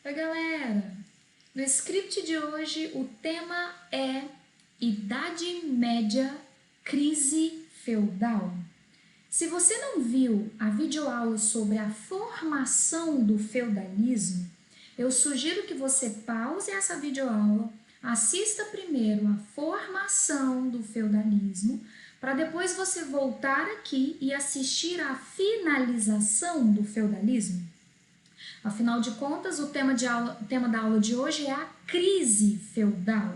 Oi, galera! No script de hoje, o tema é Idade Média, Crise Feudal. Se você não viu a videoaula sobre a formação do feudalismo, eu sugiro que você pause essa videoaula, assista primeiro a formação do feudalismo, para depois você voltar aqui e assistir a finalização do feudalismo. Afinal de contas, o tema da aula de hoje é a crise feudal.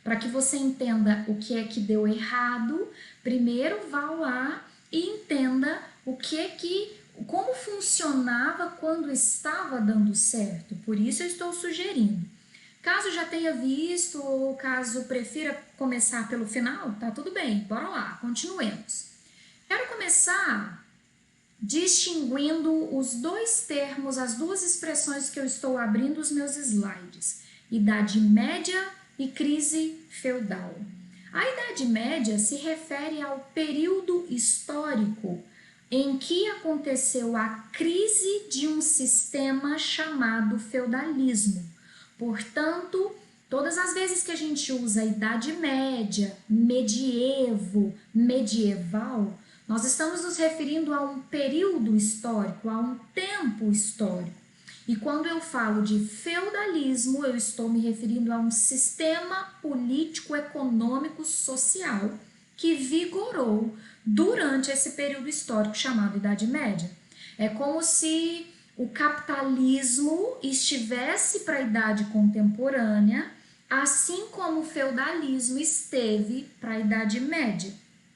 Para que você entenda o que é que deu errado, primeiro vá lá e entenda como funcionava quando estava dando certo. Por isso eu estou sugerindo. Caso já tenha visto ou caso prefira começar pelo final, tá tudo bem, bora lá, continuemos. Quero começar distinguindo os dois termos, as duas expressões que eu estou abrindo os meus slides: Idade Média e crise feudal. A Idade Média se refere ao período histórico em que aconteceu a crise de um sistema chamado feudalismo. Portanto, todas as vezes que a gente usa Idade Média, medievo, medieval, nós estamos nos referindo a um período histórico, a um tempo histórico. E quando eu falo de feudalismo, eu estou me referindo a um sistema político, econômico, social que vigorou durante esse período histórico chamado Idade Média. É como se o capitalismo estivesse para a Idade Contemporânea, assim como o feudalismo esteve para a Idade Média,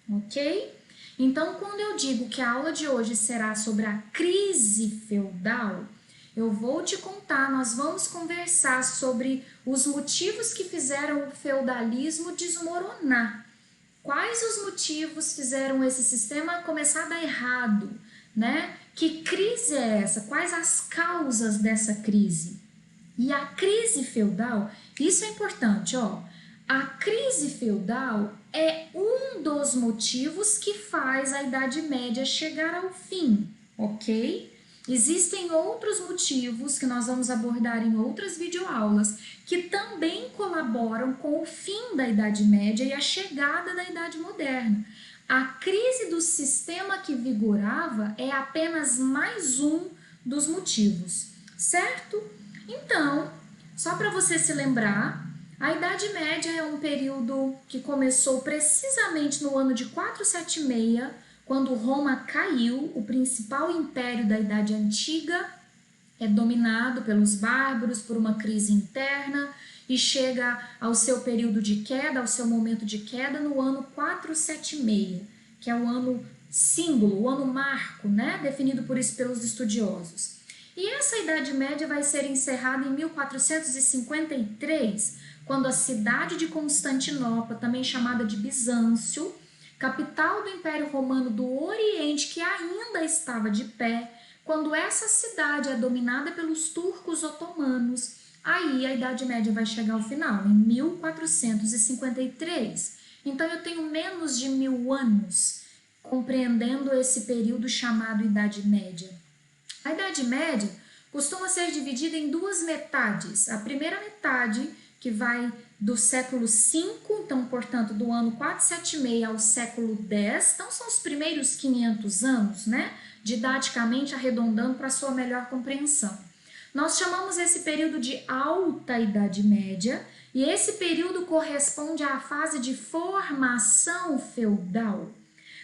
ok? Então, quando eu digo que a aula de hoje será sobre a crise feudal, eu vou te contar, nós vamos conversar sobre os motivos que fizeram o feudalismo desmoronar. Quais os motivos fizeram esse sistema começar a dar errado, né? Que crise é essa? Quais as causas dessa crise? E a crise feudal, isso é importante, ó. A crise feudal é um dos motivos que faz a Idade Média chegar ao fim, ok? Existem outros motivos que nós vamos abordar em outras videoaulas que também colaboram com o fim da Idade Média e a chegada da Idade Moderna. A crise do sistema que vigorava é apenas mais um dos motivos, certo? Então, só para você se lembrar, a Idade Média é um período que começou precisamente no ano de 476, quando Roma caiu, o principal império da Idade Antiga é dominado pelos bárbaros por uma crise interna e chega ao seu período de queda, ao seu momento de queda no ano 476, que é o ano símbolo, o ano marco, né, definido pelos estudiosos. E essa Idade Média vai ser encerrada em 1453, quando a cidade de Constantinopla, também chamada de Bizâncio, capital do Império Romano do Oriente, que ainda estava de pé, quando essa cidade é dominada pelos turcos otomanos, aí a Idade Média vai chegar ao final, em 1453. Então eu tenho menos de 1000 anos compreendendo esse período chamado Idade Média. A Idade Média costuma ser dividida em duas metades. A primeira metade, que vai do século V, então, portanto, do ano 476 ao século X, então são os primeiros 500 anos, né? Didaticamente arredondando para sua melhor compreensão. Nós chamamos esse período de Alta Idade Média, e esse período corresponde à fase de formação feudal.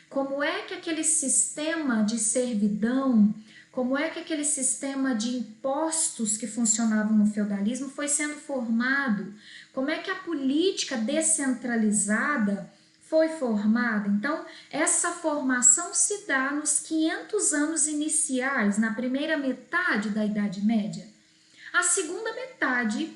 Como é que aquele sistema de servidão, como é que aquele sistema de impostos que funcionava no feudalismo foi sendo formado? Como é que a política descentralizada foi formada? Então, essa formação se dá nos 500 anos iniciais, na primeira metade da Idade Média. A segunda metade,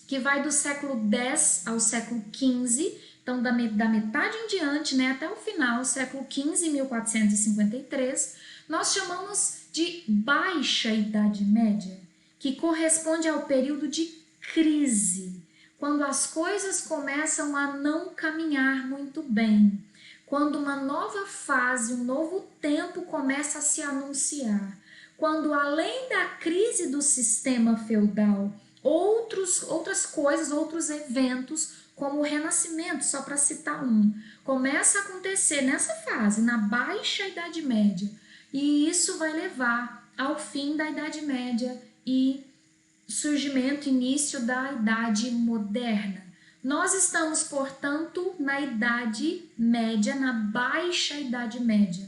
que vai do século X ao século XV, então da metade em diante, né, até o final, século XV, 1453, nós chamamos de Baixa Idade Média, que corresponde ao período de crise, quando as coisas começam a não caminhar muito bem, quando uma nova fase, um novo tempo começa a se anunciar, quando além da crise do sistema feudal, outras coisas, outros eventos, como o Renascimento, só para citar um, começa a acontecer nessa fase, na Baixa Idade Média, e isso vai levar ao fim da Idade Média e surgimento, início da Idade Moderna. Nós estamos, portanto, na Idade Média, na Baixa Idade Média.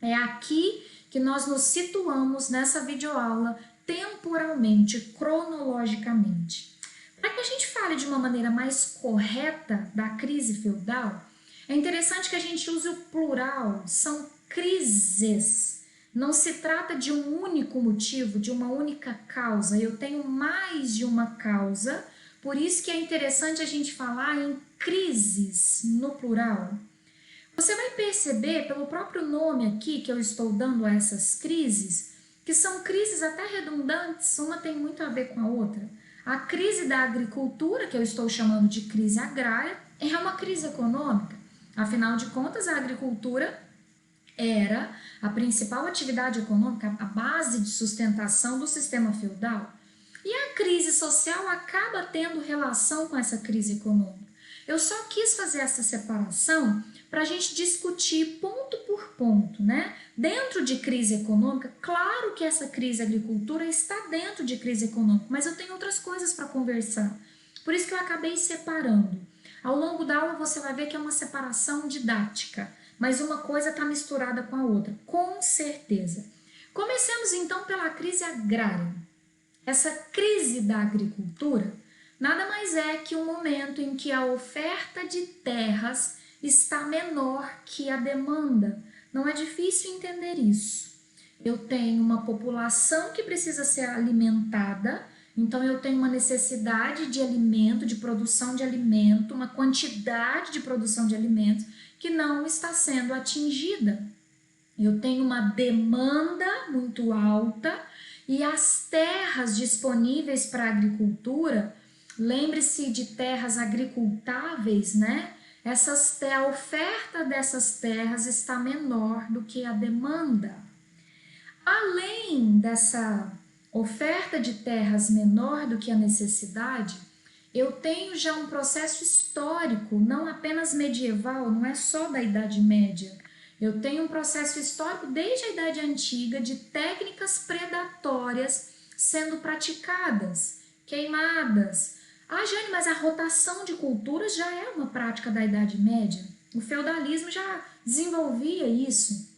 É aqui que nós nos situamos nessa videoaula temporalmente, cronologicamente. Para que a gente fale de uma maneira mais correta da crise feudal, é interessante que a gente use o plural, são crises. Não se trata de um único motivo, de uma única causa. Eu tenho mais de uma causa, por isso que é interessante a gente falar em crises no plural. Você vai perceber pelo próprio nome aqui que eu estou dando a essas crises, que são crises até redundantes, uma tem muito a ver com a outra. A crise da agricultura, que eu estou chamando de crise agrária, é uma crise econômica. Afinal de contas, a agricultura era a principal atividade econômica, a base de sustentação do sistema feudal. E a crise social acaba tendo relação com essa crise econômica. Eu só quis fazer essa separação para a gente discutir ponto por ponto, né? Dentro de crise econômica, claro que essa crise agricultura está dentro de crise econômica, mas eu tenho outras coisas para conversar. Por isso que eu acabei separando. Ao longo da aula você vai ver que é uma separação didática, mas uma coisa está misturada com a outra, com certeza. Comecemos então pela crise agrária. Essa crise da agricultura nada mais é que um momento em que a oferta de terras está menor que a demanda. Não é difícil entender isso. Eu tenho uma população que precisa ser alimentada, então eu tenho uma necessidade de alimento, de produção de alimento, uma quantidade de produção de alimentos que não está sendo atingida. Eu tenho uma demanda muito alta e as terras disponíveis para a agricultura, lembre-se de terras agricultáveis, né? A oferta dessas terras está menor do que a demanda. Além dessa oferta de terras menor do que a necessidade, eu tenho já um processo histórico, não apenas medieval, não é só da Idade Média. Eu tenho um processo histórico desde a Idade Antiga de técnicas predatórias sendo praticadas, queimadas. Ah, Jane, mas a rotação de culturas já é uma prática da Idade Média. O feudalismo já desenvolvia isso.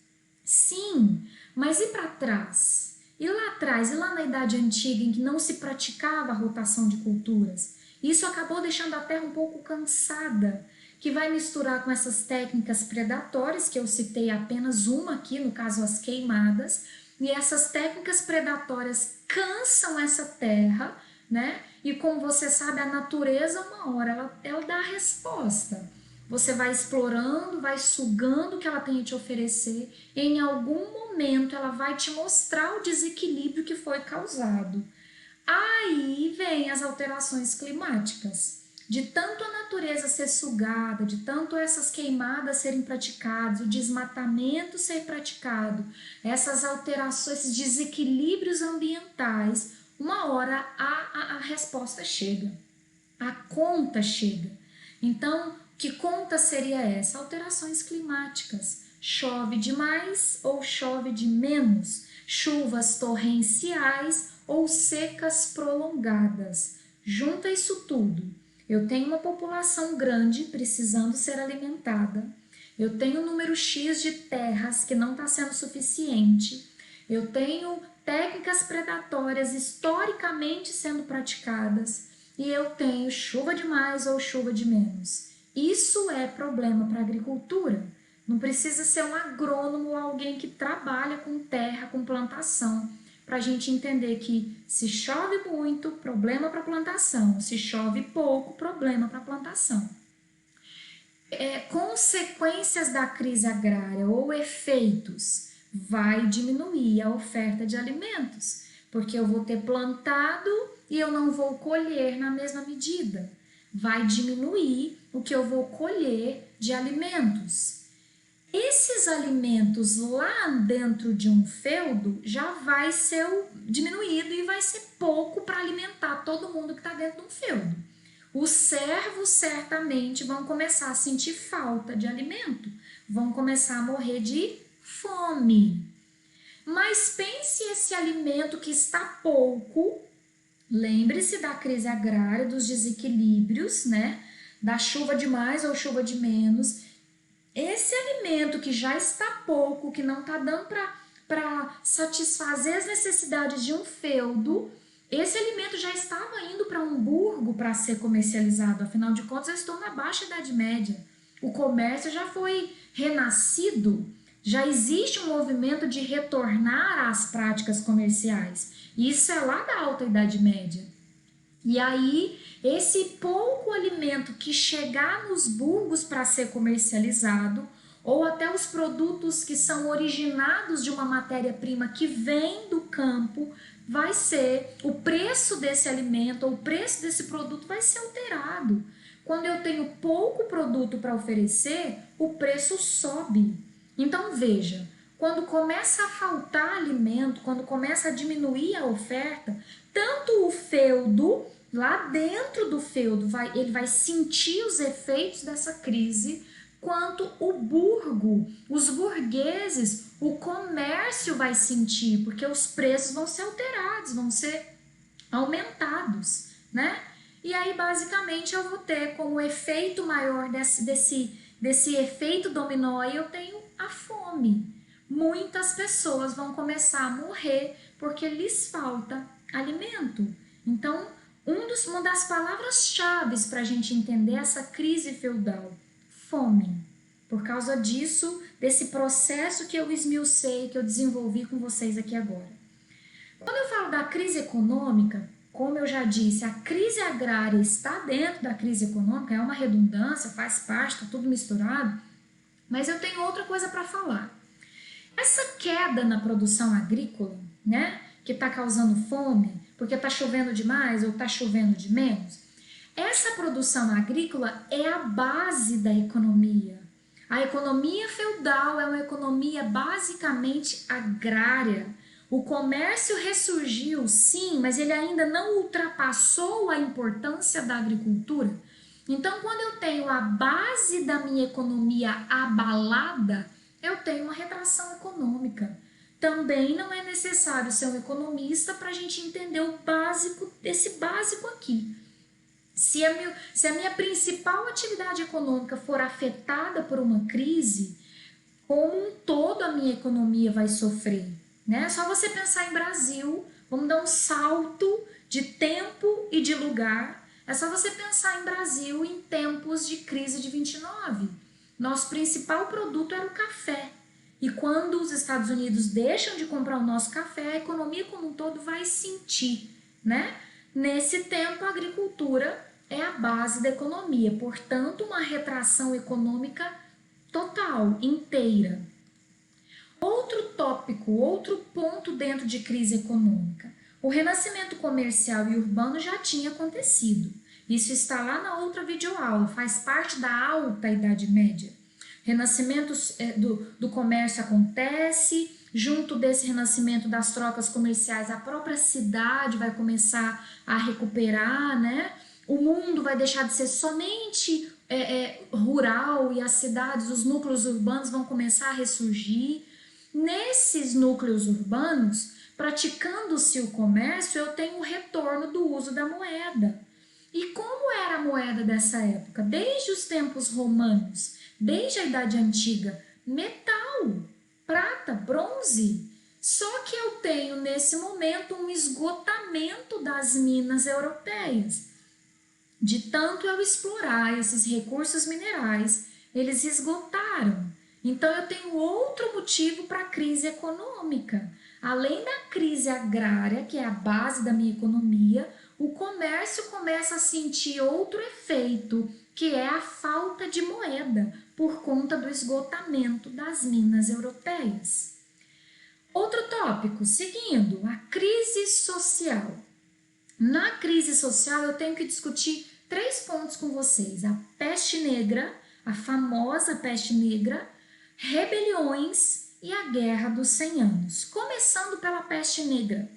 Sim, mas e para trás? E lá atrás, e lá na Idade Antiga, em que não se praticava a rotação de culturas? Isso acabou deixando a terra um pouco cansada, que vai misturar com essas técnicas predatórias, que eu citei apenas uma aqui, no caso as queimadas, e essas técnicas predatórias cansam essa terra, né? E como você sabe, a natureza, uma hora, ela dá a resposta. Você vai explorando, vai sugando o que ela tem a te oferecer, e em algum momento ela vai te mostrar o desequilíbrio que foi causado. Aí vem as alterações climáticas. De tanto a natureza ser sugada, de tanto essas queimadas serem praticadas, o desmatamento ser praticado, essas alterações, esses desequilíbrios ambientais, uma hora a resposta chega, a conta chega. Então, que conta seria essa? Alterações climáticas. Chove demais ou chove de menos, chuvas torrenciais ou secas prolongadas. Junta isso tudo. Eu tenho uma população grande precisando ser alimentada. Eu tenho um número X de terras que não está sendo suficiente. Eu tenho técnicas predatórias historicamente sendo praticadas. E eu tenho chuva demais ou chuva de menos. Isso é problema para a agricultura. Não precisa ser um agrônomo ou alguém que trabalha com terra, com plantação, para a gente entender que se chove muito, problema para a plantação. Se chove pouco, problema para a plantação. Consequências da crise agrária ou efeitos, vai diminuir a oferta de alimentos, porque eu vou ter plantado e eu não vou colher na mesma medida. Vai diminuir o que eu vou colher de alimentos. esses alimentos lá dentro de um feudo já vai ser diminuído e vai ser pouco para alimentar todo mundo que está dentro de um feudo. Os servos certamente vão começar a sentir falta de alimento, vão começar a morrer de fome. Mas pense esse alimento que está pouco, lembre-se da crise agrária, dos desequilíbrios, né? Da chuva de mais ou chuva de menos. Esse alimento que já está pouco, que não está dando para satisfazer as necessidades de um feudo, esse alimento já estava indo para um burgo para ser comercializado. Afinal de contas, eu estou na Baixa Idade Média. O comércio já foi renascido, já existe um movimento de retornar às práticas comerciais. Isso é lá da Alta Idade Média. E aí, esse pouco alimento que chegar nos burgos para ser comercializado, ou até os produtos que são originados de uma matéria-prima que vem do campo, vai ser, o preço desse alimento, ou o preço desse produto vai ser alterado. Quando eu tenho pouco produto para oferecer, o preço sobe. Então veja, quando começa a faltar alimento, quando começa a diminuir a oferta, tanto o feudo, lá dentro do feudo, ele vai sentir os efeitos dessa crise, quanto o burgo, os burgueses, o comércio vai sentir, porque os preços vão ser alterados, vão ser aumentados, né? E aí, basicamente, eu vou ter como efeito maior desse efeito dominó, eu tenho a fome. Muitas pessoas vão começar a morrer porque lhes falta alimento. Então, uma das palavras-chave para a gente entender essa crise feudal, fome. Por causa disso, desse processo que eu esmiucei, que eu desenvolvi com vocês aqui agora. Quando eu falo da crise econômica, como eu já disse, a crise agrária está dentro da crise econômica, é uma redundância, faz parte, está tudo misturado, mas eu tenho outra coisa para falar. Essa queda na produção agrícola, né, que está causando fome, porque está chovendo demais ou está chovendo de menos, essa produção agrícola é a base da economia. A economia feudal é uma economia basicamente agrária. O comércio ressurgiu, sim, mas ele ainda não ultrapassou a importância da agricultura. Então, quando eu tenho a base da minha economia abalada, eu tenho uma retração econômica. Também não é necessário ser um economista para a gente entender o básico desse básico aqui. Se a minha principal atividade econômica for afetada por uma crise, como um todo a minha economia vai sofrer, né? Só você pensar em Brasil, vamos dar um salto de tempo e de lugar. É só você pensar em Brasil em tempos de crise de 29. Nosso principal produto era o café. E quando os Estados Unidos deixam de comprar o nosso café, a economia como um todo vai sentir, né? Nesse tempo, a agricultura é a base da economia, portanto, uma retração econômica total, inteira. Outro tópico, outro ponto dentro de crise econômica. O renascimento comercial e urbano já tinha acontecido. Isso está lá na outra videoaula, faz parte da Alta Idade Média. Renascimento do comércio acontece, junto desse renascimento das trocas comerciais, a própria cidade vai começar a recuperar, né? O mundo vai deixar de ser somente rural e as cidades, os núcleos urbanos vão começar a ressurgir. Nesses núcleos urbanos, praticando-se o comércio, eu tenho o retorno do uso da moeda. E como era a moeda dessa época? Desde os tempos romanos, desde a Idade Antiga, metal, prata, bronze. Só que eu tenho nesse momento um esgotamento das minas europeias. De tanto eu explorar esses recursos minerais, eles esgotaram. Então eu tenho outro motivo para a crise econômica. Além da crise agrária, que é a base da minha economia, o comércio começa a sentir outro efeito, que é a falta de moeda, por conta do esgotamento das minas europeias. Outro tópico, seguindo, a crise social. Na crise social, eu tenho que discutir 3 pontos com vocês. A peste negra, a famosa peste negra, rebeliões e a Guerra dos 100 Anos, começando pela Peste Negra.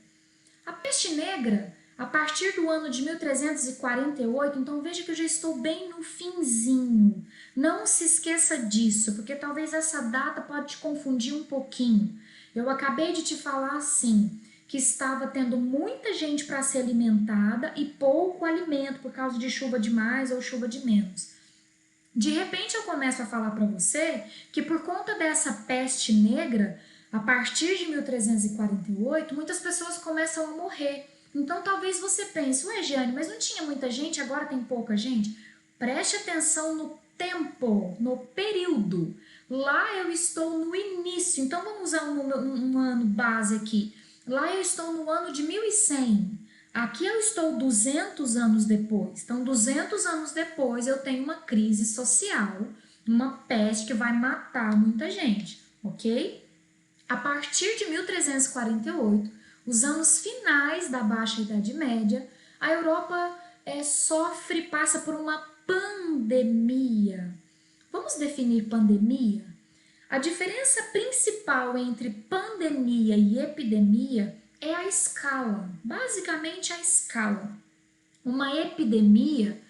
A Peste Negra, a partir do ano de 1348, então veja que eu já estou bem no finzinho. Não se esqueça disso, porque talvez essa data pode te confundir um pouquinho. Eu acabei de te falar assim, que estava tendo muita gente para ser alimentada e pouco alimento por causa de chuva de mais ou chuva de menos. De repente eu começo a falar para você que por conta dessa peste negra, a partir de 1348, muitas pessoas começam a morrer. Então talvez você pense, ué, Giane, mas não tinha muita gente, agora tem pouca gente? Preste atenção no tempo, no período. Lá eu estou no início, então vamos usar um ano base aqui. Lá eu estou no ano de 1100. Aqui eu estou 200 anos depois. Então, 200 anos depois, eu tenho uma crise social, uma peste que vai matar muita gente, ok? A partir de 1348, os anos finais da Baixa Idade Média, a Europa passa por uma pandemia. Vamos definir pandemia? A diferença principal entre pandemia e epidemia é a escala, basicamente a escala. Uma epidemia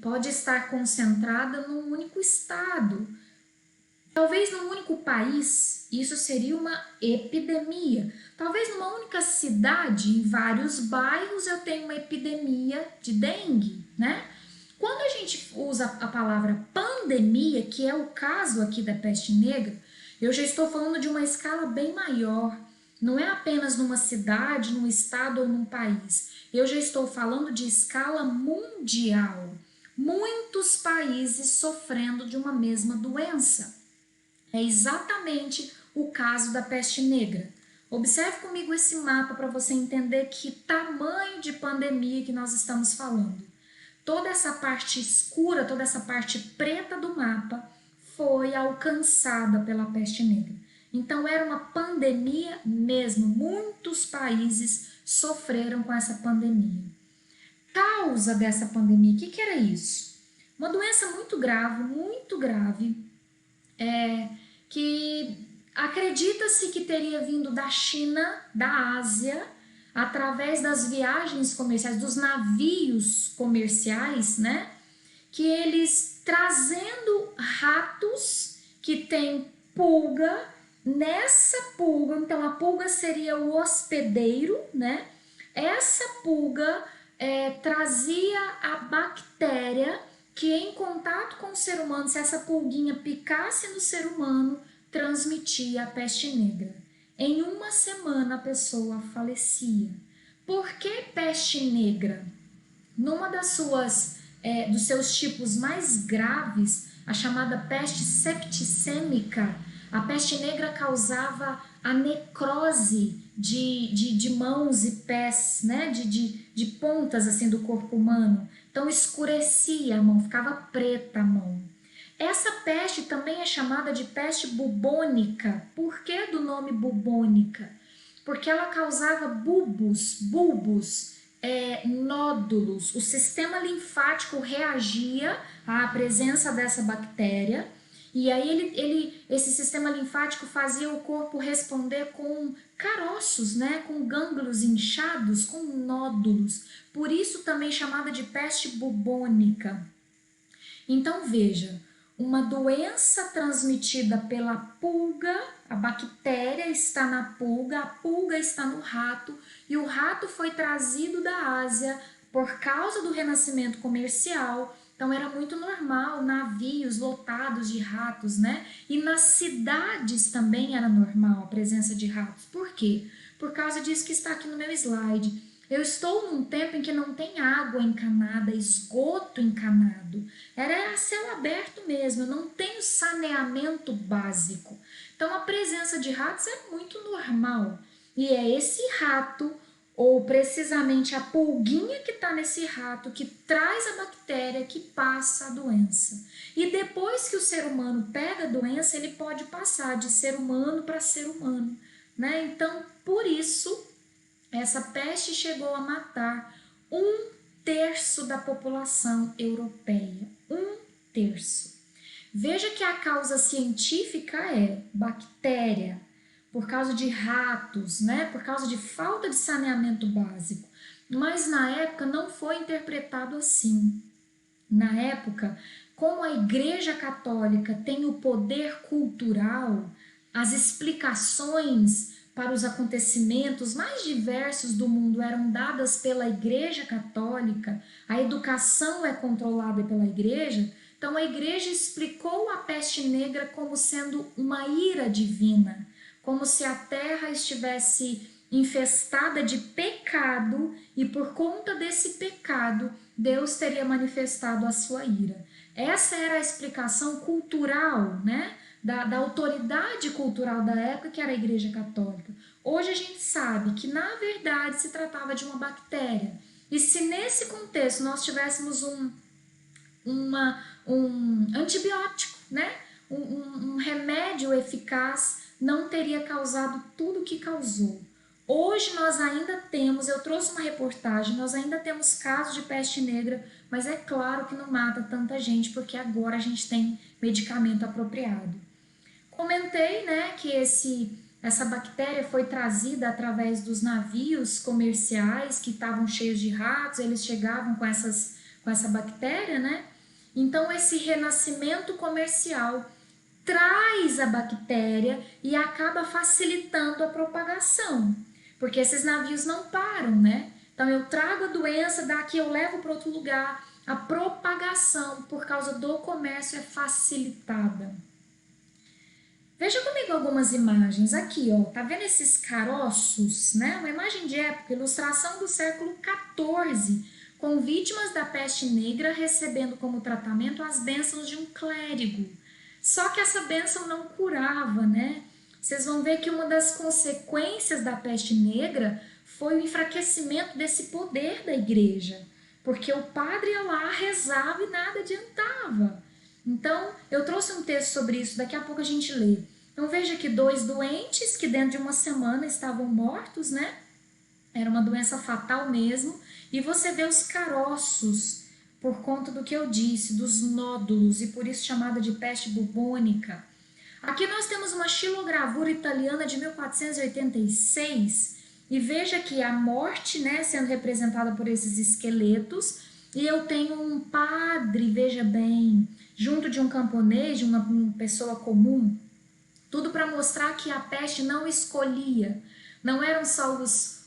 pode estar concentrada num único estado, talvez num único país, isso seria uma epidemia. Talvez numa única cidade, em vários bairros, eu tenho uma epidemia de dengue, né? Quando a gente usa a palavra pandemia, que é o caso aqui da peste negra, eu já estou falando de uma escala bem maior. Não é apenas numa cidade, num estado ou num país. Eu já estou falando de escala mundial. Muitos países sofrendo de uma mesma doença. É exatamente o caso da peste negra. Observe comigo esse mapa para você entender que tamanho de pandemia que nós estamos falando. Toda essa parte escura, toda essa parte preta do mapa foi alcançada pela peste negra. Então era uma pandemia mesmo, muitos países sofreram com essa pandemia. Causa dessa pandemia, o que era isso? Uma doença muito grave, que acredita-se que teria vindo da China, da Ásia, através das viagens comerciais, dos navios comerciais, né? Que eles trazendo ratos que tem pulga, nessa pulga, então a pulga seria o hospedeiro, né? Essa pulga trazia a bactéria que em contato com o ser humano, se essa pulguinha picasse no ser humano, transmitia a peste negra. Em uma semana a pessoa falecia. Por que peste negra? Numa dos seus tipos mais graves, a chamada peste septicêmica, a peste negra causava a necrose de mãos e pés, né? de pontas assim do corpo humano. Então escurecia a mão, ficava preta a mão. Essa peste também é chamada de peste bubônica. Por que do nome bubônica? Porque ela causava bulbos, nódulos. O sistema linfático reagia à presença dessa bactéria e aí esse sistema linfático fazia o corpo responder com caroços, né? Com gânglios inchados, com nódulos. Por isso também chamada de peste bubônica. Então veja, uma doença transmitida pela pulga, a bactéria está na pulga, a pulga está no rato e o rato foi trazido da Ásia por causa do renascimento comercial. Então era muito normal navios lotados de ratos, né? E nas cidades também era normal a presença de ratos. Por quê? Por causa disso que está aqui no meu slide. Eu estou num tempo em que não tem água encanada, esgoto encanado. Era a céu aberto mesmo, eu não tenho saneamento básico. Então a presença de ratos é muito normal. E é esse rato, ou precisamente a pulguinha que está nesse rato, que traz a bactéria que passa a doença. E depois que o ser humano pega a doença, ele pode passar de ser humano para ser humano, né? Então, por isso, essa peste chegou a matar 1/3 da população europeia. 1/3. Veja que a causa científica é bactéria, por causa de ratos, né? Por causa de falta de saneamento básico. Mas na época não foi interpretado assim. Na época, como a Igreja Católica tem o poder cultural, as explicações para os acontecimentos mais diversos do mundo eram dadas pela Igreja Católica, a educação é controlada pela Igreja, então a Igreja explicou a peste negra como sendo uma ira divina, como se a terra estivesse infestada de pecado e por conta desse pecado Deus teria manifestado a sua ira. Essa era a explicação cultural, né? Da autoridade cultural da época, que era a Igreja Católica. Hoje a gente sabe que, na verdade, se tratava de uma bactéria. E se nesse contexto nós tivéssemos um antibiótico, né? Um remédio eficaz, não teria causado tudo o que causou. Hoje nós ainda temos, eu trouxe uma reportagem, nós ainda temos casos de peste negra, mas é claro que não mata tanta gente, porque agora a gente tem medicamento apropriado. Comentei, né, que essa bactéria foi trazida através dos navios comerciais que estavam cheios de ratos, eles chegavam com essa bactéria, né? Então esse renascimento comercial traz a bactéria e acaba facilitando a propagação, porque esses navios não param, né? Então eu trago a doença, daqui eu levo para outro lugar, a propagação por causa do comércio é facilitada. Veja comigo algumas imagens aqui, ó. Tá vendo esses caroços, né? Uma imagem de época, ilustração do século XIV, com vítimas da peste negra recebendo como tratamento as bênçãos de um clérigo. Só que essa bênção não curava, né? Vocês vão ver que uma das consequências da peste negra foi o enfraquecimento desse poder da igreja, porque o padre ia lá, rezava e nada adiantava. Então, eu trouxe um texto sobre isso, daqui a pouco a gente lê. Então, veja que 2 doentes que dentro de uma semana estavam mortos, né? Era uma doença fatal mesmo. E você vê os caroços, por conta do que eu disse, dos nódulos, e por isso chamada de peste bubônica. Aqui nós temos uma xilogravura italiana de 1486, e veja que a morte, né, sendo representada por esses esqueletos, e eu tenho um padre, veja bem, junto de um camponês, de uma pessoa comum, tudo para mostrar que a peste não escolhia, não eram só os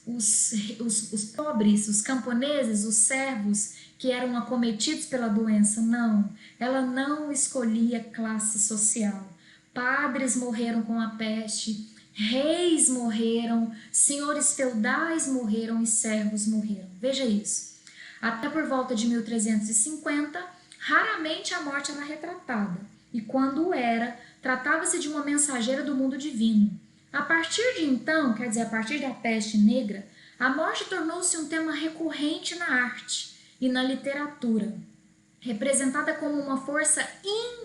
pobres, os camponeses, os servos que eram acometidos pela doença, não, ela não escolhia classe social. Padres morreram com a peste, reis morreram, senhores feudais morreram e servos morreram. Veja isso. Até por volta de 1350, raramente a morte era retratada, e quando era, tratava-se de uma mensageira do mundo divino. A partir de então, quer dizer, a partir da peste negra, a morte tornou-se um tema recorrente na arte e na literatura, representada como uma força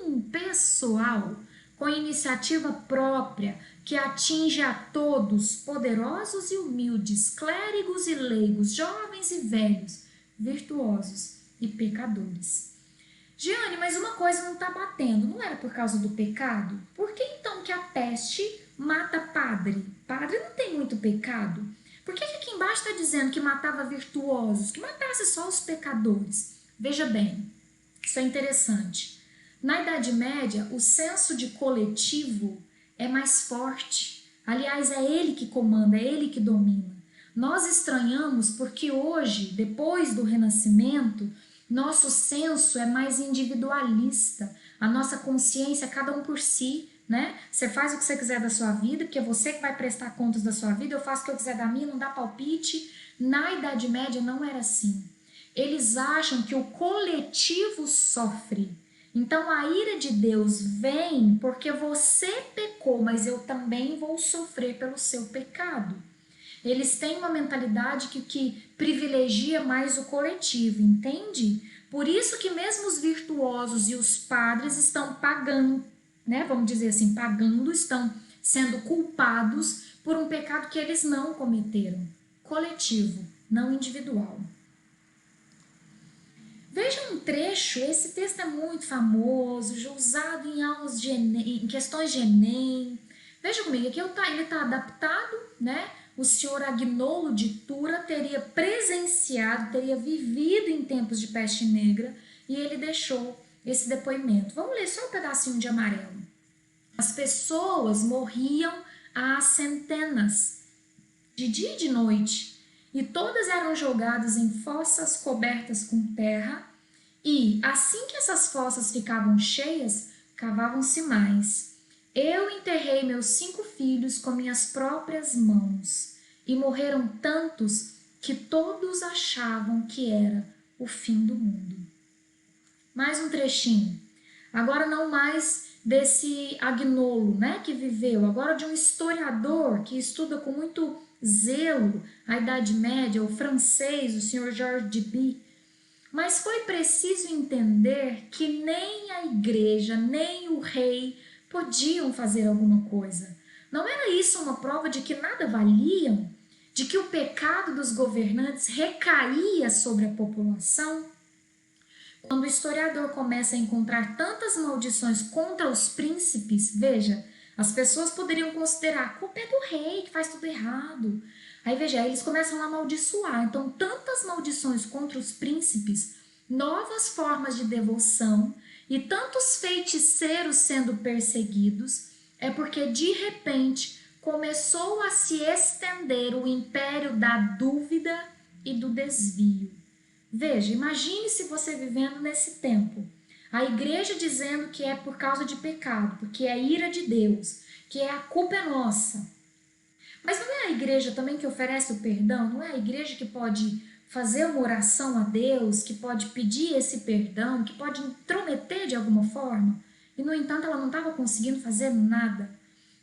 impessoal, com iniciativa própria, que atinge a todos, poderosos e humildes, clérigos e leigos, jovens e velhos, virtuosos e pecadores. Giane, mas uma coisa não está batendo, não era por causa do pecado? Por que então que a peste mata padre? Padre não tem muito pecado? Por que aqui embaixo está dizendo que matava virtuosos, que matasse só os pecadores? Veja bem, isso é interessante. Na Idade Média, o senso de coletivo é mais forte. Aliás, é ele que comanda, é ele que domina. Nós estranhamos porque hoje, depois do Renascimento, nosso senso é mais individualista. A nossa consciência, cada um por si, né? Você faz o que você quiser da sua vida, porque é você que vai prestar contas da sua vida, eu faço o que eu quiser da minha, não dá palpite. Na Idade Média não era assim. Eles acham que o coletivo sofre. Então a ira de Deus vem porque você pecou, mas eu também vou sofrer pelo seu pecado. Eles têm uma mentalidade que privilegia mais o coletivo, entende? Por isso que mesmo os virtuosos e os padres estão pagando, né? Vamos dizer assim, pagando, estão sendo culpados por um pecado que eles não cometeram. Coletivo, não individual. Veja um trecho, esse texto é muito famoso, já usado em aulas de Enem, em questões de Enem. Veja comigo, aqui ele está adaptado, né? O senhor Agnolo de Tura teria presenciado, teria vivido em tempos de peste negra e ele deixou esse depoimento. Vamos ler só um pedacinho de amarelo. As pessoas morriam às centenas, de dia e de noite, e todas eram jogadas em fossas cobertas com terra, e assim que essas fossas ficavam cheias, cavavam-se mais. Eu enterrei meus 5 filhos com minhas próprias mãos, e morreram tantos que todos achavam que era o fim do mundo. Mais um trechinho. Agora não mais desse Agnolo, né, que viveu, agora de um historiador que estuda com muito zelo a Idade Média, o francês, o senhor Georges Duby. Mas foi preciso entender que nem a igreja, nem o rei podiam fazer alguma coisa. Não era isso uma prova de que nada valiam? De que o pecado dos governantes recaía sobre a população? Quando o historiador começa a encontrar tantas maldições contra os príncipes, veja, as pessoas poderiam considerar a culpa é do rei que faz tudo errado. Aí veja, eles começam a amaldiçoar. Então, tantas maldições contra os príncipes, novas formas de devoção e tantos feiticeiros sendo perseguidos, é porque de repente começou a se estender o império da dúvida e do desvio. Veja, imagine se você vivendo nesse tempo. A igreja dizendo que é por causa de pecado, porque é ira de Deus, que a culpa é nossa. Mas não é a igreja também que oferece o perdão? Não é a igreja que pode fazer uma oração a Deus, que pode pedir esse perdão, que pode intrometer de alguma forma? E, no entanto, ela não estava conseguindo fazer nada.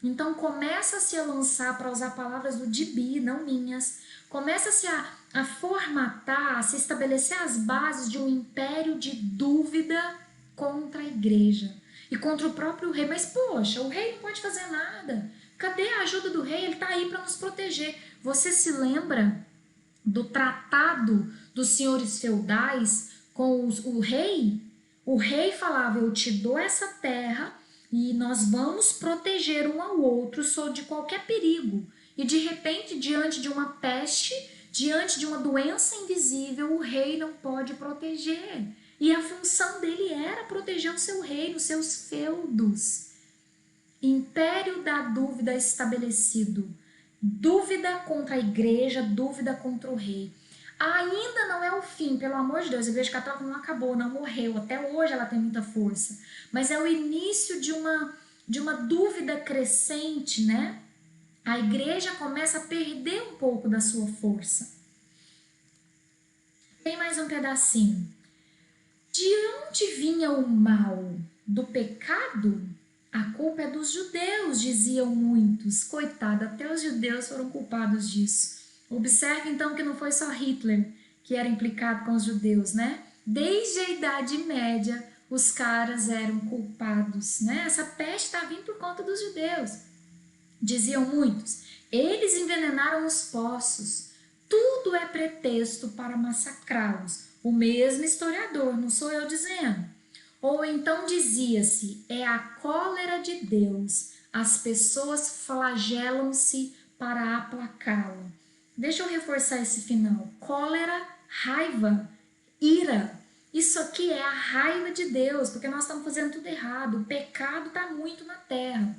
Então, começa-se a lançar, para usar palavras do Duby, não minhas, começa-se a formatar, a se estabelecer as bases de um império de dúvida contra a igreja e contra o próprio rei. Mas, poxa, o rei não pode fazer nada. Cadê a ajuda do rei? Ele está aí para nos proteger. Você se lembra do tratado dos senhores feudais com o rei? O rei falava, eu te dou essa terra e nós vamos proteger um ao outro de qualquer perigo. E de repente, diante de uma peste, diante de uma doença invisível, o rei não pode proteger. E a função dele era proteger o seu reino, os seus feudos. Império da dúvida estabelecido. Dúvida contra a igreja, dúvida contra o rei. Ainda não é o fim, pelo amor de Deus, a igreja católica não acabou, não morreu, até hoje ela tem muita força, mas é o início de uma dúvida crescente, né? A igreja começa a perder um pouco da sua força. Tem mais um pedacinho. De onde vinha o mal? Do pecado? A culpa é dos judeus, diziam muitos. Coitado, até os judeus foram culpados disso. Observe então que não foi só Hitler que era implicado com os judeus, né? Desde a Idade Média, os caras eram culpados, né? Essa peste está vindo por conta dos judeus. Diziam muitos, eles envenenaram os poços. Tudo é pretexto para massacrá-los. O mesmo historiador, não sou eu dizendo. Ou então dizia-se, é a cólera de Deus. As pessoas flagelam-se para aplacá-lo. Deixa eu reforçar esse final. Cólera, raiva, ira. Isso aqui é a raiva de Deus, porque nós estamos fazendo tudo errado. O pecado está muito na terra.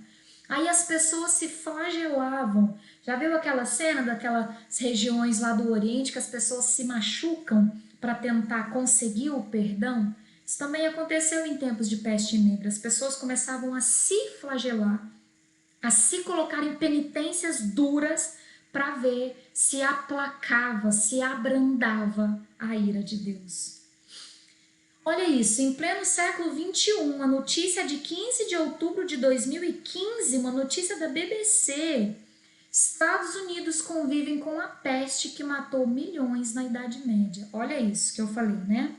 Aí as pessoas se flagelavam. Já viu aquela cena daquelas regiões lá do Oriente que as pessoas se machucam para tentar conseguir o perdão? Isso também aconteceu em tempos de peste negra. As pessoas começavam a se flagelar, a se colocar em penitências duras para ver se aplacava, se abrandava a ira de Deus. Olha isso, em pleno século XXI, a notícia de 15 de outubro de 2015, uma notícia da BBC, Estados Unidos convivem com a peste que matou milhões na Idade Média. Olha isso que eu falei, né?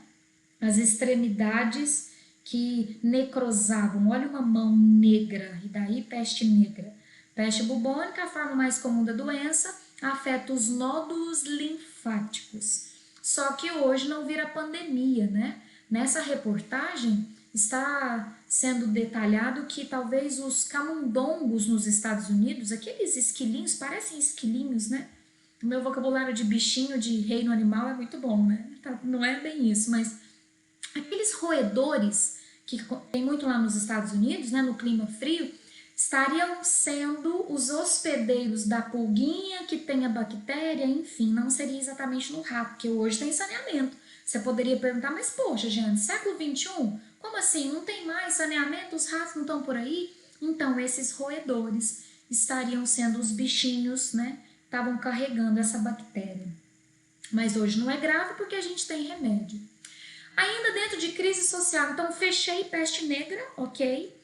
As extremidades que necrosavam. Olha uma mão negra, e daí peste negra. Peste bubônica, a forma mais comum da doença, afeta os nódulos linfáticos. Só que hoje não vira pandemia, né? Nessa reportagem está sendo detalhado que talvez os camundongos nos Estados Unidos, aqueles esquilinhos, parecem esquilinhos, né? O meu vocabulário de bichinho, de reino animal é muito bom, né? Não é bem isso, mas aqueles roedores que tem muito lá nos Estados Unidos, né, no clima frio, estariam sendo os hospedeiros da pulguinha que tem a bactéria, enfim, não seria exatamente no rato, porque hoje tem saneamento. Você poderia perguntar, mas poxa, gente, século XXI, como assim? Não tem mais saneamento? Os ratos não estão por aí? Então, esses roedores estariam sendo os bichinhos, né? Estavam carregando essa bactéria. Mas hoje não é grave porque a gente tem remédio. Ainda dentro de crise social, então fechei peste negra, ok?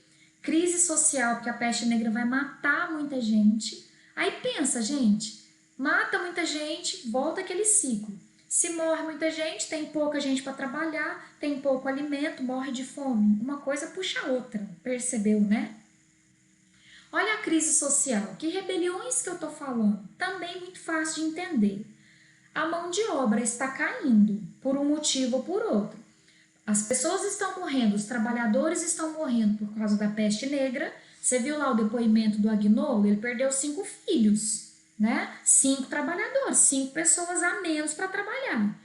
Crise social, porque a peste negra vai matar muita gente. Aí pensa, gente, mata muita gente, volta aquele ciclo. Se morre muita gente, tem pouca gente para trabalhar, tem pouco alimento, morre de fome. Uma coisa puxa a outra, percebeu, né? Olha a crise social, que rebeliões que eu tô falando, também muito fácil de entender. A mão de obra está caindo, por um motivo ou por outro. As pessoas estão morrendo, os trabalhadores estão morrendo por causa da peste negra. Você viu lá o depoimento do Agnolo? Ele perdeu 5 filhos, né? 5 trabalhadores, 5 pessoas a menos para trabalhar.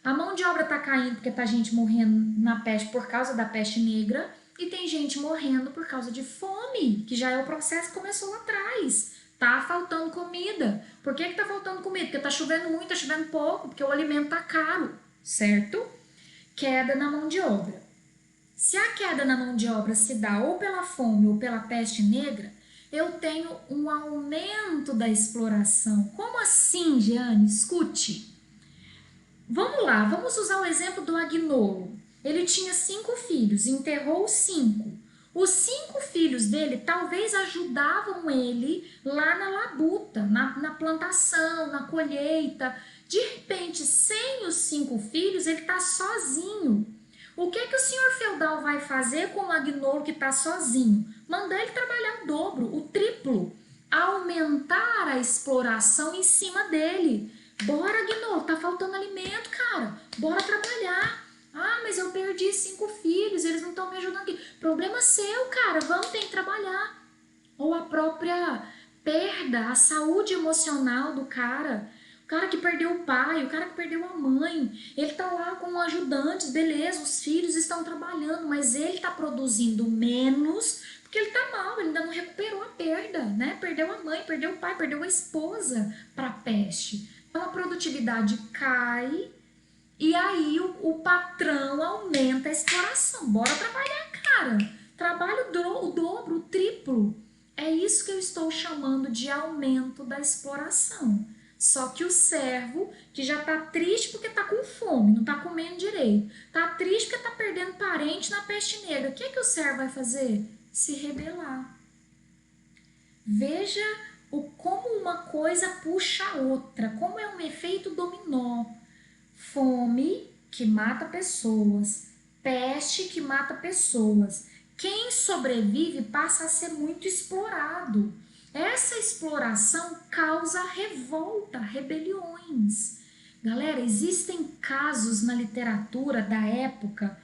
A mão de obra está caindo porque tá gente morrendo na peste por causa da peste negra e tem gente morrendo por causa de fome, que já é o processo que começou lá atrás. Tá faltando comida. Por que tá faltando comida? Porque tá chovendo muito, tá chovendo pouco, porque o alimento tá caro, certo? Queda na mão de obra. Se a queda na mão de obra se dá ou pela fome ou pela peste negra, eu tenho um aumento da exploração. Como assim, Jeane? Escute. Vamos lá, vamos usar o exemplo do Agnolo. Ele tinha 5 filhos, enterrou os 5. Os 5 filhos dele talvez ajudavam ele lá na labuta, na plantação, na colheita. De repente, sem os 5 filhos, ele está sozinho. O que o senhor feudal vai fazer com o Agnolo que está sozinho? Mandar ele trabalhar o dobro, o triplo, aumentar a exploração em cima dele. Bora, Agnolo, tá faltando alimento, cara. Bora trabalhar. Ah, mas eu perdi 5 filhos, eles não estão me ajudando aqui. Problema seu, cara, vamos ter que trabalhar. Ou a própria perda, a saúde emocional do cara. O cara que perdeu o pai, o cara que perdeu a mãe, ele tá lá com ajudantes, beleza, os filhos estão trabalhando, mas ele tá produzindo menos porque ele tá mal, ele ainda não recuperou a perda, né? Perdeu a mãe, perdeu o pai, perdeu a esposa para a peste. Então a produtividade cai e aí o patrão aumenta a exploração. Bora trabalhar, cara. Trabalho o dobro, o triplo. É isso que eu estou chamando de aumento da exploração. Só que o servo, que já tá triste porque tá com fome, não tá comendo direito, tá triste porque tá perdendo parente na peste negra, o que o servo vai fazer? Se rebelar. Veja como uma coisa puxa a outra, como é um efeito dominó. Fome, que mata pessoas, peste, que mata pessoas. Quem sobrevive passa a ser muito explorado. Essa exploração causa revolta, rebeliões. Galera, existem casos na literatura da época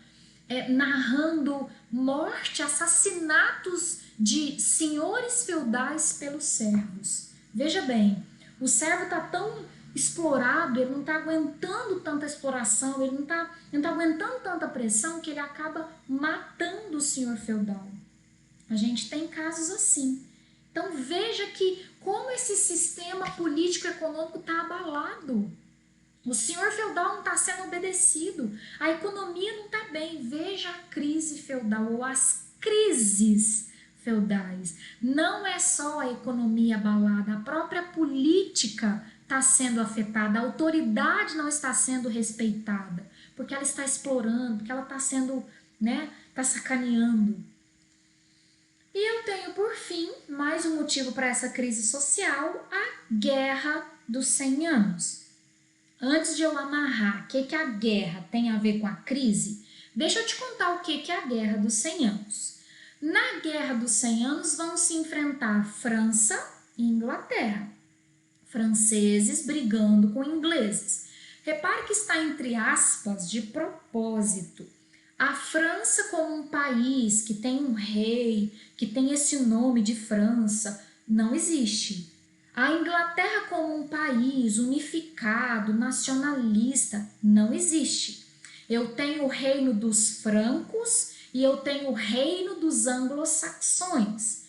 narrando morte, assassinatos de senhores feudais pelos servos. Veja bem, o servo está tão explorado, ele não está aguentando tanta exploração, ele não tá aguentando tanta pressão que ele acaba matando o senhor feudal. A gente tem casos assim. Então veja que como esse sistema político-econômico está abalado. O senhor feudal não está sendo obedecido, a economia não está bem. Veja a crise feudal ou as crises feudais. Não é só a economia abalada, a própria política está sendo afetada, a autoridade não está sendo respeitada, porque ela está explorando, porque ela está sendo, está sacaneando. E eu tenho, por fim, mais um motivo para essa crise social, a Guerra dos 100 Anos. Antes de eu amarrar o que a guerra tem a ver com a crise, deixa eu te contar o que é a Guerra dos 100 Anos. Na Guerra dos 100 Anos vão se enfrentar França e Inglaterra. Franceses brigando com ingleses. Repare que está entre aspas de propósito. A França como um país que tem um rei, que tem esse nome de França, não existe. A Inglaterra como um país unificado, nacionalista, não existe. Eu tenho o reino dos francos e eu tenho o reino dos anglo-saxões.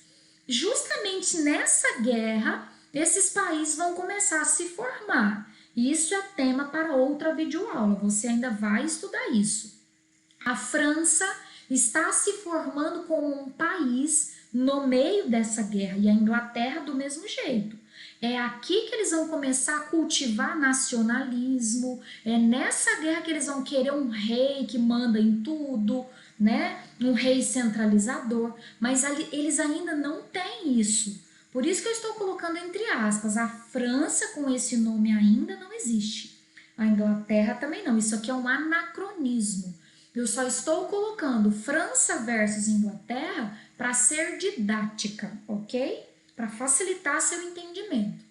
Justamente nessa guerra, esses países vão começar a se formar. E isso é tema para outra videoaula, você ainda vai estudar isso. A França está se formando como um país no meio dessa guerra e a Inglaterra do mesmo jeito. É aqui que eles vão começar a cultivar nacionalismo, é nessa guerra que eles vão querer um rei que manda em tudo, né? Um rei centralizador, mas eles ainda não têm isso. Por isso que eu estou colocando entre aspas, a França com esse nome ainda não existe. A Inglaterra também não, isso aqui é um anacronismo. Eu só estou colocando França versus Inglaterra para ser didática, ok? Para facilitar seu entendimento.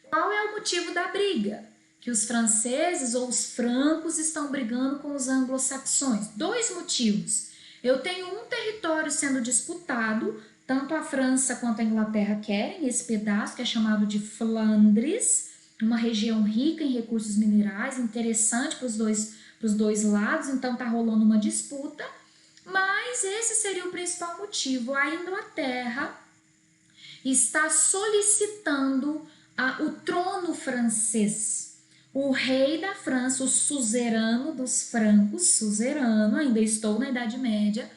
Qual é o motivo da briga? Que os franceses ou os francos estão brigando com os anglo-saxões. Dois motivos. Eu tenho um território sendo disputado, tanto a França quanto a Inglaterra querem esse pedaço, que é chamado de Flandres, uma região rica em recursos minerais, interessante para os dois lados, então está rolando uma disputa, mas esse seria o principal motivo. A Inglaterra está solicitando o trono francês. O rei da França, o suzerano dos francos, suzerano, ainda estou na Idade Média,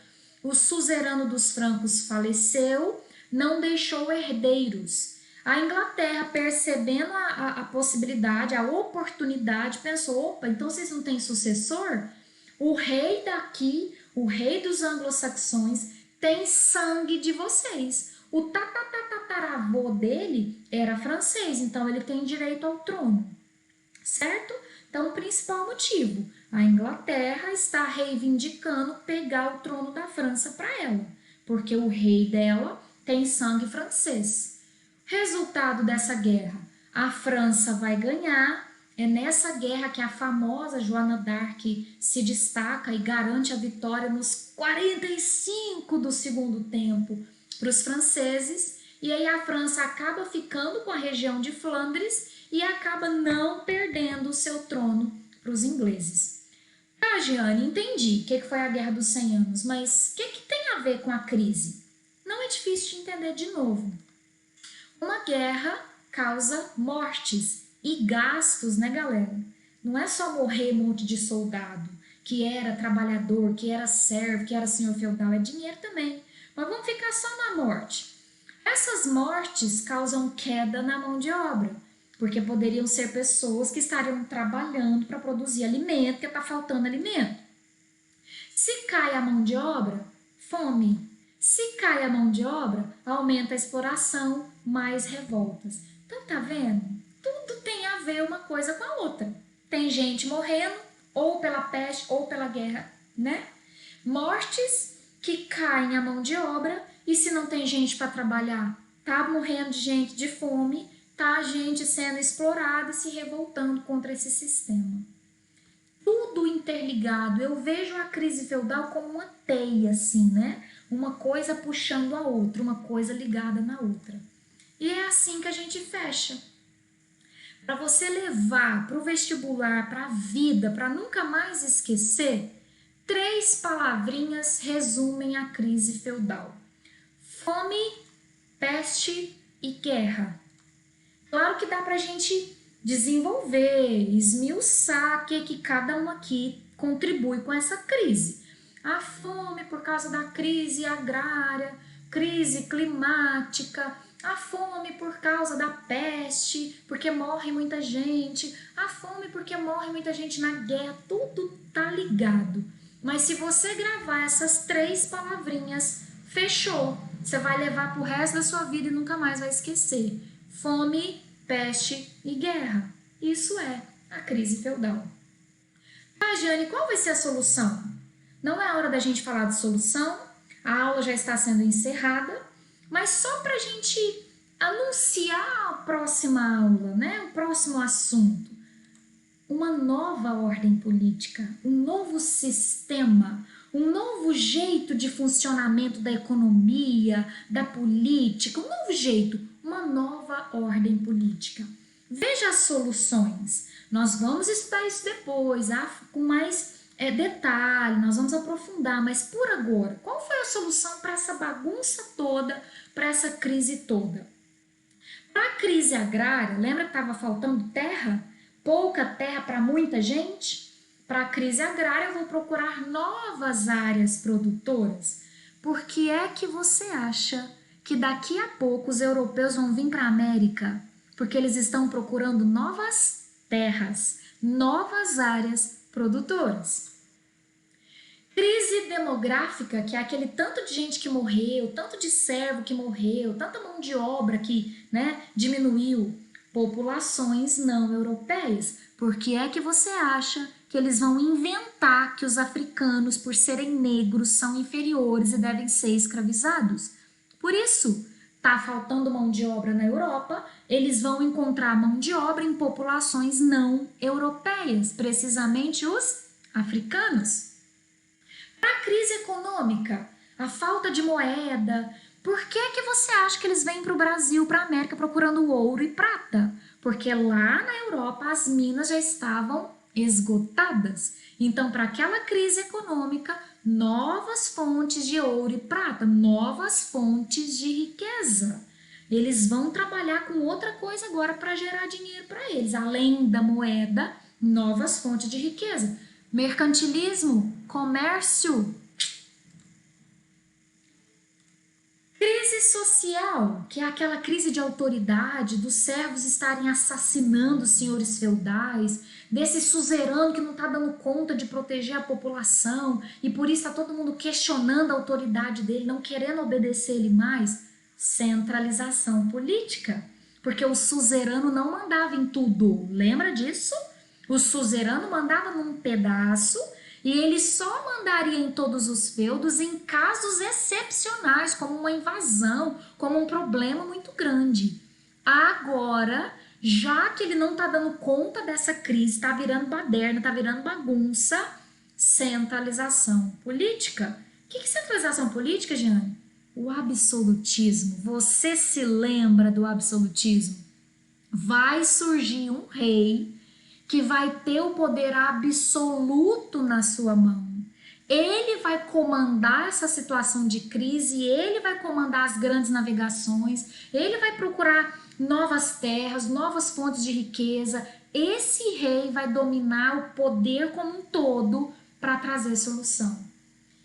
o suzerano dos francos faleceu, não deixou herdeiros. A Inglaterra, percebendo a possibilidade, a oportunidade, pensou, opa, então vocês não têm sucessor? O rei daqui, o rei dos anglo-saxões, tem sangue de vocês. O tataravô dele era francês, então ele tem direito ao trono, certo? Então, o principal motivo, a Inglaterra está reivindicando pegar o trono da França para ela, porque o rei dela tem sangue francês. Resultado dessa guerra, a França vai ganhar. É nessa guerra que a famosa Joana d'Arc se destaca e garante a vitória nos 45 do segundo tempo para os franceses, e aí a França acaba ficando com a região de Flandres e acaba não perdendo o seu trono para os ingleses. Ah, Giane, entendi o que foi a Guerra dos 100 Anos, mas o que tem a ver com a crise? Não é difícil de entender de novo. Uma guerra causa mortes e gastos, né, galera? Não é só morrer um monte de soldado, que era trabalhador, que era servo, que era senhor feudal, é dinheiro também. Mas vamos ficar só na morte. Essas mortes causam queda na mão de obra, porque poderiam ser pessoas que estariam trabalhando para produzir alimento, porque está faltando alimento. Se cai a mão de obra, fome. Se cai a mão de obra, aumenta a exploração, mais revoltas. Então, tá vendo? Tudo tem a ver uma coisa com a outra. Tem gente morrendo, ou pela peste, ou pela guerra, né? Mortes que caem a mão de obra, e se não tem gente para trabalhar, tá morrendo de gente de fome, tá a gente sendo explorada e se revoltando contra esse sistema. Tudo interligado. Eu vejo a crise feudal como uma teia, assim, né? Uma coisa puxando a outra, uma coisa ligada na outra. E é assim que a gente fecha. Para você levar para o vestibular, para a vida, para nunca mais esquecer, 3 palavrinhas resumem a crise feudal: fome, peste e guerra. Claro que dá para a gente desenvolver, esmiuçar o que cada um aqui contribui com essa crise. A fome por causa da crise agrária, crise climática, a fome por causa da peste, porque morre muita gente, a fome porque morre muita gente na guerra, tudo tá ligado. Mas se você gravar essas 3 palavrinhas, fechou. Você vai levar pro resto da sua vida e nunca mais vai esquecer. Fome, peste e guerra. Isso é a crise feudal. Ah, Jane, qual vai ser a solução? Não é hora da gente falar de solução, a aula já está sendo encerrada, mas só para a gente anunciar a próxima aula, né? O próximo assunto. uma nova ordem política, um novo sistema, um novo jeito de funcionamento da economia, da política, um novo jeito, uma nova ordem política. Veja as soluções. Nós vamos estudar isso depois, com mais detalhe, nós vamos aprofundar, mas por agora, qual foi a solução para essa bagunça toda, para essa crise toda? Para a crise agrária, lembra que estava faltando terra? Pouca terra para muita gente? Para a crise agrária, eu vou procurar novas áreas produtoras. Por que é que você acha que daqui a pouco os europeus vão vir para a América? Porque eles estão procurando novas terras, novas áreas produtoras. Crise demográfica, que é aquele tanto de gente que morreu, tanto de servo que morreu, tanta mão de obra que diminuiu. Populações não europeias. Por que é que você acha que eles vão inventar que os africanos, por serem negros, são inferiores e devem ser escravizados? Por isso, tá faltando mão de obra na Europa, eles vão encontrar mão de obra em populações não europeias, precisamente os africanos. Para a crise econômica, a falta de moeda, por que que você acha que eles vêm para o Brasil, para a América, procurando ouro e prata? Porque lá na Europa as minas já estavam esgotadas. Então, para aquela crise econômica, novas fontes de ouro e prata, novas fontes de riqueza. Eles vão trabalhar com outra coisa agora para gerar dinheiro para eles, além da moeda, novas fontes de riqueza. Mercantilismo, comércio. Crise social, que é aquela crise de autoridade, dos servos estarem assassinando os senhores feudais, desse suzerano que não está dando conta de proteger a população e por isso está todo mundo questionando a autoridade dele, não querendo obedecer ele mais. Centralização política, porque o suzerano não mandava em tudo, lembra disso? O suzerano mandava num pedaço e ele só mandaria em todos os feudos em casos excepcionais, como uma invasão, como um problema muito grande. Agora, já que ele não está dando conta dessa crise, está virando baderna, está virando bagunça, centralização política. O que é centralização política, Jeane? O absolutismo. Você se lembra do absolutismo? Vai surgir um rei que vai ter o poder absoluto na sua mão. Ele vai comandar essa situação de crise, ele vai comandar as grandes navegações, ele vai procurar novas terras, novas fontes de riqueza. Esse rei vai dominar o poder como um todo para trazer solução.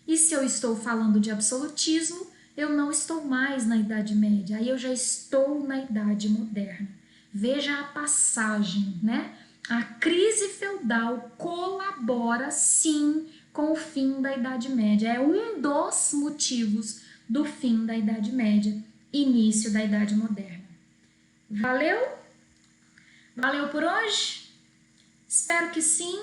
E se eu estou falando de absolutismo, eu não estou mais na Idade Média, aí eu já estou na Idade Moderna. Veja a passagem, né? A crise feudal colabora, sim, com o fim da Idade Média. É um dos motivos do fim da Idade Média, início da Idade Moderna. Valeu? Valeu por hoje? Espero que sim.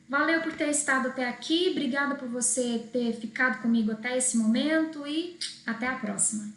Valeu por ter estado até aqui. Obrigada por você ter ficado comigo até esse momento e até a próxima.